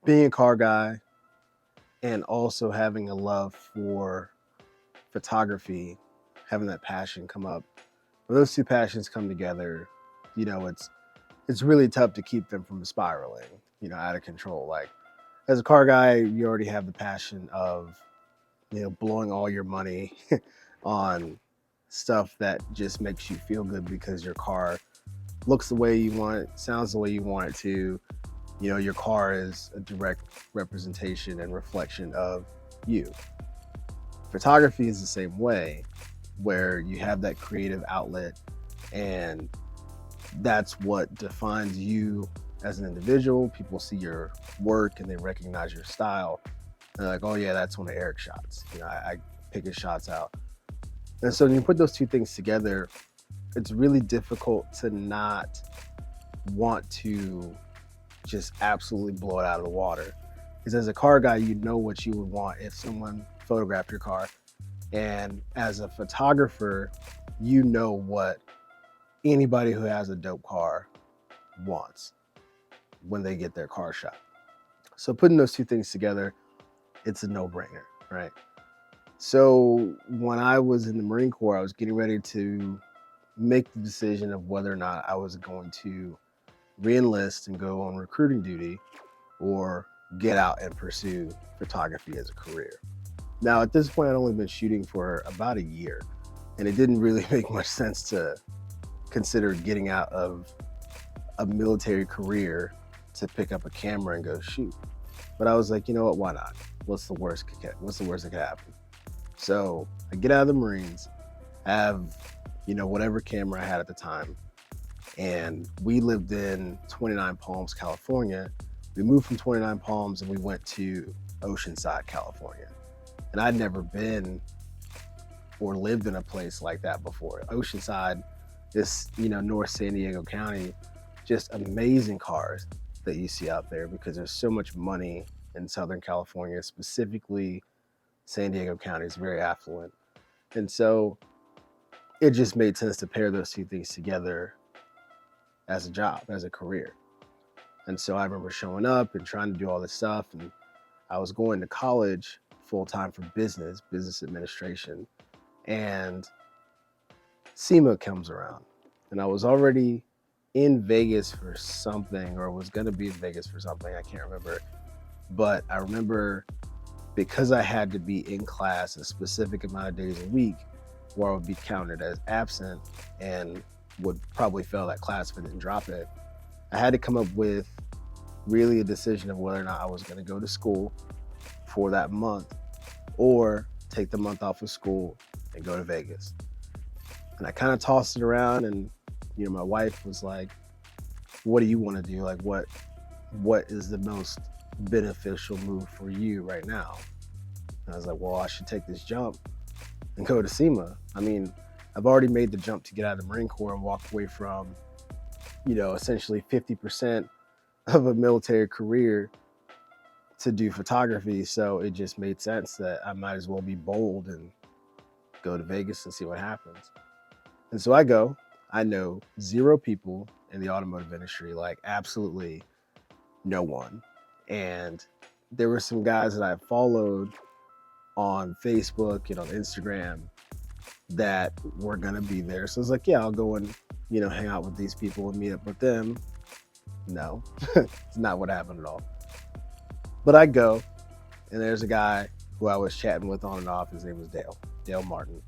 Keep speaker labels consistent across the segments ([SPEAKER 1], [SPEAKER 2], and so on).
[SPEAKER 1] being a car guy and also having a love for photography, having that passion come up. When those two passions come together, it's really tough to keep them from spiraling, out of control. Like as a car guy, you already have the passion of, blowing all your money on stuff that just makes you feel good because your car looks the way you want it, sounds the way you want it to. Your car is a direct representation and reflection of you. Photography is the same way, where you have that creative outlet, and that's what defines you as an individual. People see your work and they recognize your style. They're like, oh yeah, that's one of Eric's shots. I pick his shots out. And so when you put those two things together, it's really difficult to not want to just absolutely blow it out of the water. Because as a car guy, you know what you would want if someone photographed your car. And as a photographer, you know what anybody who has a dope car wants when they get their car shot. So putting those two things together, it's a no-brainer, right? So when I was in the Marine Corps, I was getting ready to make the decision of whether or not I was going to re-enlist and go on recruiting duty or get out and pursue photography as a career. Now, at this point, I'd only been shooting for about a year, and it didn't really make much sense to consider getting out of a military career to pick up a camera and go shoot. But I was like, you know what, why not? What's the worst that could happen? So I get out of the Marines, have, whatever camera I had at the time. And we lived in 29 Palms, California. We moved from 29 Palms and we went to Oceanside, California. And I'd never been or lived in a place like that before. Oceanside is, North San Diego County, just amazing cars that you see out there because there's so much money in Southern California, specifically San Diego County is very affluent. And so it just made sense to pair those two things together as a job, as a career. And so I remember showing up and trying to do all this stuff. And I was going to college full-time for business administration. And SEMA comes around. And I was already in Vegas for something, or was going to be in Vegas for something. I can't remember. But I remember because I had to be in class a specific amount of days a week where I would be counted as absent and would probably fail that class if I didn't drop it. I had to come up with really a decision of whether or not I was going to go to school for that month or take the month off of school and go to Vegas. And I kind of tossed it around, and my wife was like, what do you want to do? Like what is the most beneficial move for you right now? And I was like, well, I should take this jump and go to SEMA. I mean, I've already made the jump to get out of the Marine Corps and walk away from, essentially 50% of a military career to do photography. So it just made sense that I might as well be bold and go to Vegas and see what happens. And so I go. I know zero people in the automotive industry, like absolutely no one. And there were some guys that I followed on Facebook and on Instagram that were gonna be there. So I was like, yeah, I'll go and, hang out with these people and meet up with them. No, it's not what happened at all. But I go, and there's a guy who I was chatting with on and off. His name was Dale Martin.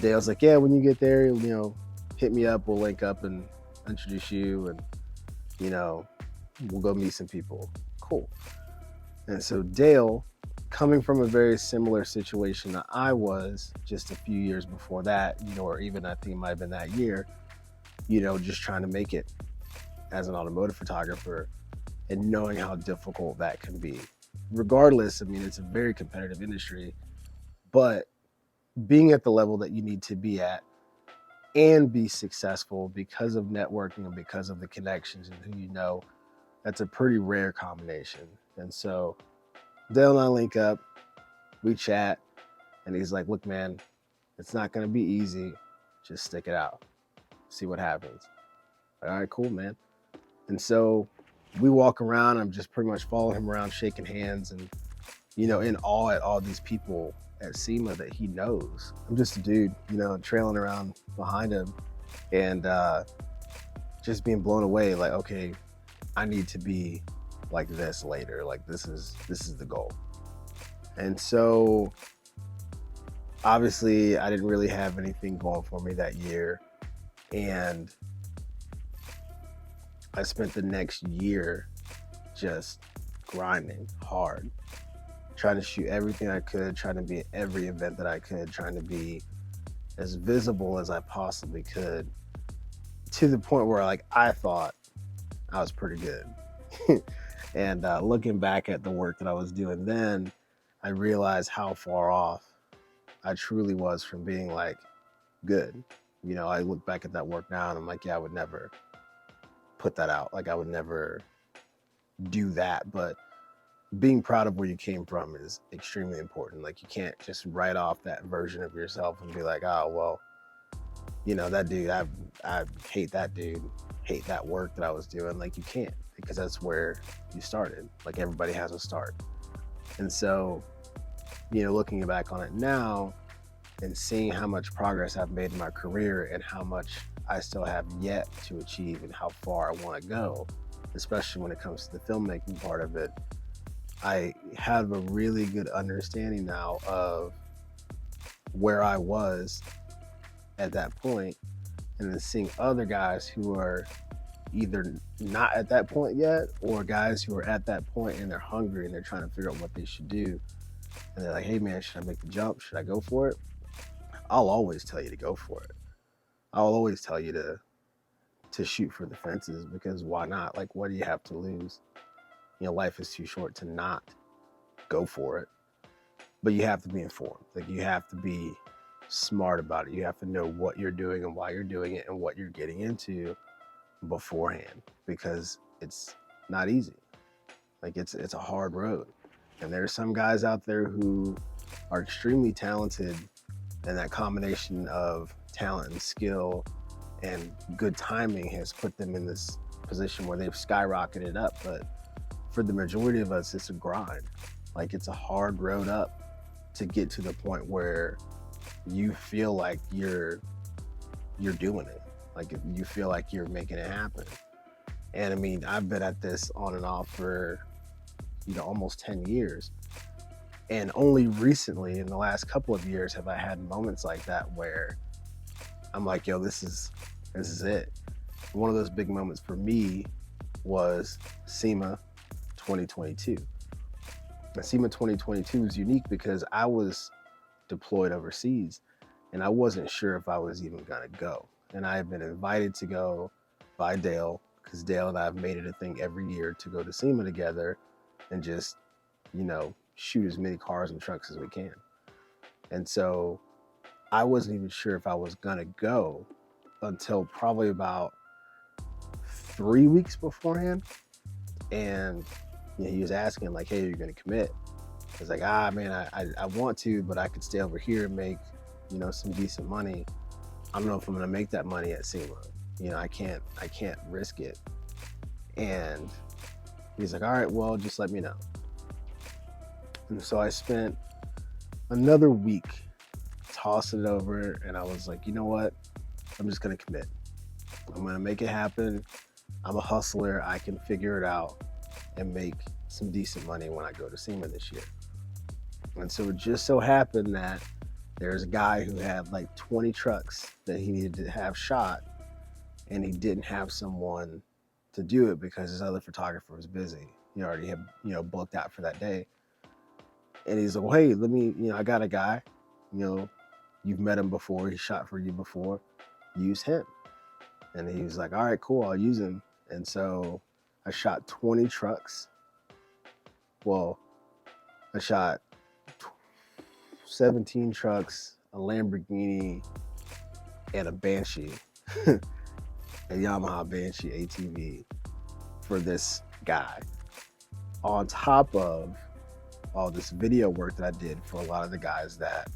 [SPEAKER 1] Dale's like, yeah, when you get there, hit me up, we'll link up and introduce you, and, we'll go meet some people. Cool. And so Dale, coming from a very similar situation that I was just a few years before that, or even I think it might have been that year, just trying to make it as an automotive photographer and knowing how difficult that can be. Regardless, I mean, it's a very competitive industry, but being at the level that you need to be at and be successful because of networking and because of the connections and who you know, that's a pretty rare combination. And so Dale and I link up, we chat, and he's like, look, man, it's not going to be easy. Just stick it out. See what happens. All right, cool, man. And so we walk around, I'm just pretty much following him around, shaking hands, and, you know, in awe at all these people at SEMA that he knows. I'm just a dude, you know, trailing around behind him, and just being blown away, like, okay, I need to be like this later. Like, this is the goal. And so obviously I didn't really have anything going for me that year, and I spent the next year just grinding hard, trying to shoot everything I could, trying to be at every event that I could, trying to be as visible as I possibly could, to the point where, like, I thought I was pretty good. And looking back at the work that I was doing then, I realized how far off I truly was from being, like, good. You know, I look back at that work now and I'm like, yeah, I would never put that out. Like, I would never do that. But being proud of where you came from is extremely important. Like, you can't just write off that version of yourself and be like, oh, well, you know, that dude, I hate that dude, hate that work that I was doing. Like, you can't, because that's where you started. Like, everybody has a start. And so, you know, looking back on it now and seeing how much progress I've made in my career and how much I still have yet to achieve and how far I want to go, especially when it comes to the filmmaking part of it, I have a really good understanding now of where I was at that point, and then seeing other guys who are either not at that point yet, or guys who are at that point and they're hungry and they're trying to figure out what they should do. And they're like, hey man, should I make the jump? Should I go for it? I'll always tell you to go for it. I'll always tell you to shoot for the fences, because why not? Like, what do you have to lose? You know, life is too short to not go for it. But you have to be informed. Like, you have to be smart about it. You have to know what you're doing and why you're doing it and what you're getting into beforehand, because it's not easy. Like, it's a hard road. And there's some guys out there who are extremely talented, and that combination of talent and skill and good timing has put them in this position where they've skyrocketed up. But for the majority of us, it's a grind. Like, it's a hard road up to get to the point where you feel like you're doing it. Like, you feel like you're making it happen. And I mean, I've been at this on and off for, you know, almost 10 years. And only recently, in the last couple of years, have I had moments like that where I'm like, yo, this is it. One of those big moments for me was SEMA 2022. And SEMA 2022 is unique because I was deployed overseas and I wasn't sure if I was even gonna go. And I have been invited to go by Dale, because Dale and I have made it a thing every year to go to SEMA together and just, you know, shoot as many cars and trucks as we can. And so I wasn't even sure if I was gonna go until probably about 3 weeks beforehand. And you know, he was asking like, hey, are you gonna commit? I was like, man, I want to, but I could stay over here and make, you know, some decent money. I don't know if I'm gonna make that money at SEMA. You know, I can't risk it. And he's like, all right, well, just let me know. And so I spent another week tossing it over, and I was like, you know what? I'm just gonna commit. I'm gonna make it happen. I'm a hustler. I can figure it out and make some decent money when I go to SEMA this year. And so it just so happened that there's a guy who had like 20 trucks that he needed to have shot, and he didn't have someone to do it because his other photographer was busy. He already had, you know, booked out for that day. And he's like, well, hey, let me, you know, I got a guy, you know, you've met him before, he shot for you before, use him. And he was like, all right, cool, I'll use him. And so I shot 20 trucks. Well, I shot 17 trucks, a Lamborghini, and a Banshee, a Yamaha Banshee ATV for this guy, on top of all this video work that I did for a lot of the guys that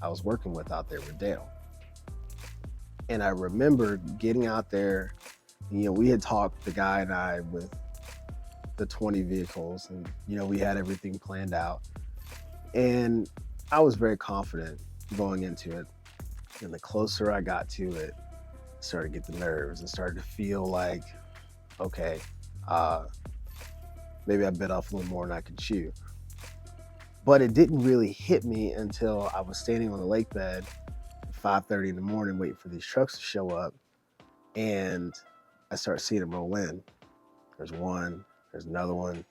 [SPEAKER 1] I was working with out there with Dale. And I remember getting out there, you know, we had talked, the guy and I, with the 20 vehicles, and we had everything planned out, and I was very confident going into it. And the closer I got to it, I started to get the nerves and started to feel like, okay, maybe I bit off a little more than I could chew. But it didn't really hit me until I was standing on the lake bed at 5:30 in the morning waiting for these trucks to show up, and I start seeing them roll in. There's one, there's another one,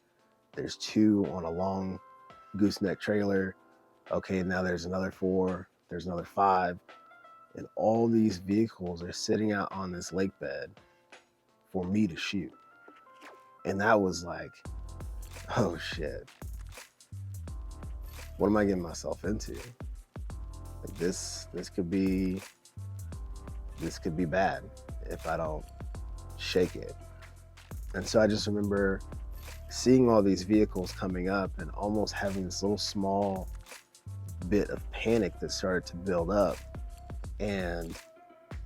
[SPEAKER 1] there's two on a long gooseneck trailer. Okay, now there's another four, there's another five, and all these vehicles are sitting out on this lake bed for me to shoot. And that was like, oh shit, what am I getting myself into? Like this could be bad if I don't shake it. And so I just remember seeing all these vehicles coming up and almost having this little small bit of panic that started to build up. And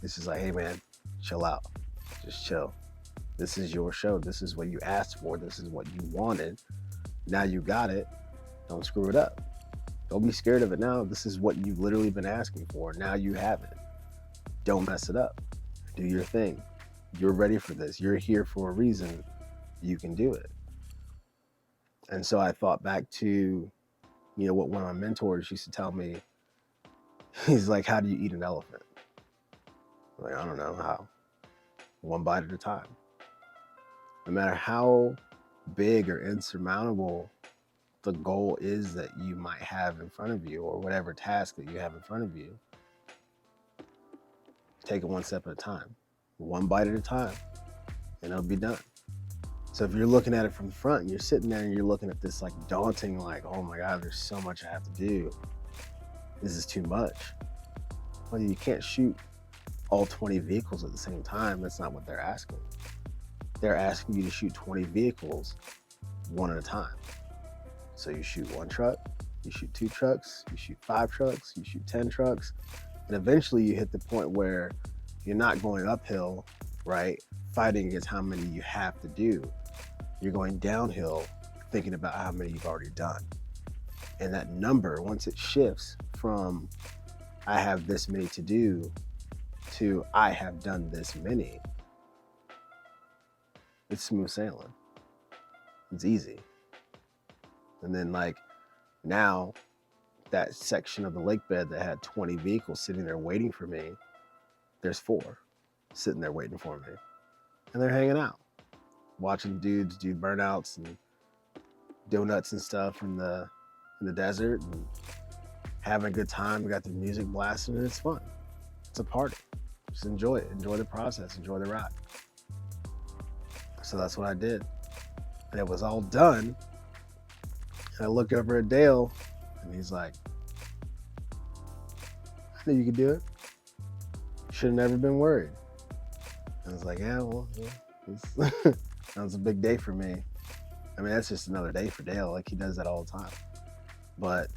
[SPEAKER 1] it's just like, hey man, chill out, just chill. This is your show. This is what you asked for. This is what you wanted. Now you got it. Don't screw it up. Don't be scared of it now. This is what you've literally been asking for. Now you have it. Don't mess it up. Do your thing. You're ready for this. You're here for a reason. You can do it. And so I thought back to, what one of my mentors used to tell me. He's like, how do you eat an elephant? I'm like, I don't know how. One bite at a time. No matter how big or insurmountable the goal is that you might have in front of you, or whatever task that you have in front of you, take it one step at a time, one bite at a time, and it'll be done. So if you're looking at it from the front and you're sitting there and you're looking at this like daunting, like, oh my God, there's so much I have to do. This is too much. Well, you can't shoot all 20 vehicles at the same time. That's not what they're asking. They're asking you to shoot 20 vehicles one at a time. So you shoot one truck, you shoot two trucks, you shoot 5 trucks, you shoot 10 trucks, and eventually you hit the point where you're not going uphill, right? Fighting against how many you have to do. You're going downhill, thinking about how many you've already done. And that number, once it shifts from I have this many to do to I have done this many, it's smooth sailing. It's easy. And then like now, that section of the lake bed that had 20 vehicles sitting there waiting for me, there's 4 sitting there waiting for me. And they're hanging out, watching dudes do burnouts and donuts and stuff in the desert and having a good time. We got the music blasting and it's fun. It's a party. Just enjoy it. Enjoy the process. Enjoy the ride. So that's what I did. And it was all done. And I looked over at Dale and he's like, I knew you could do it. Should have never been worried. And I was like, yeah, well, that was a big day for me. I mean, that's just another day for Dale. Like, he does that all the time. But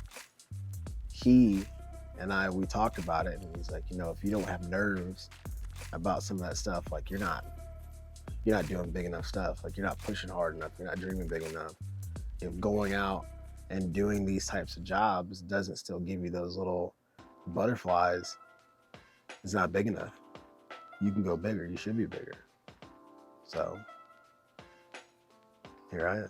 [SPEAKER 1] he and we talked about it, and he's like, if you don't have nerves about some of that stuff, like, you're not doing big enough stuff. Like, you're not pushing hard enough. You're not dreaming big enough. If going out and doing these types of jobs doesn't still give you those little butterflies, it's not big enough. You can go bigger. You should be bigger. So here I am.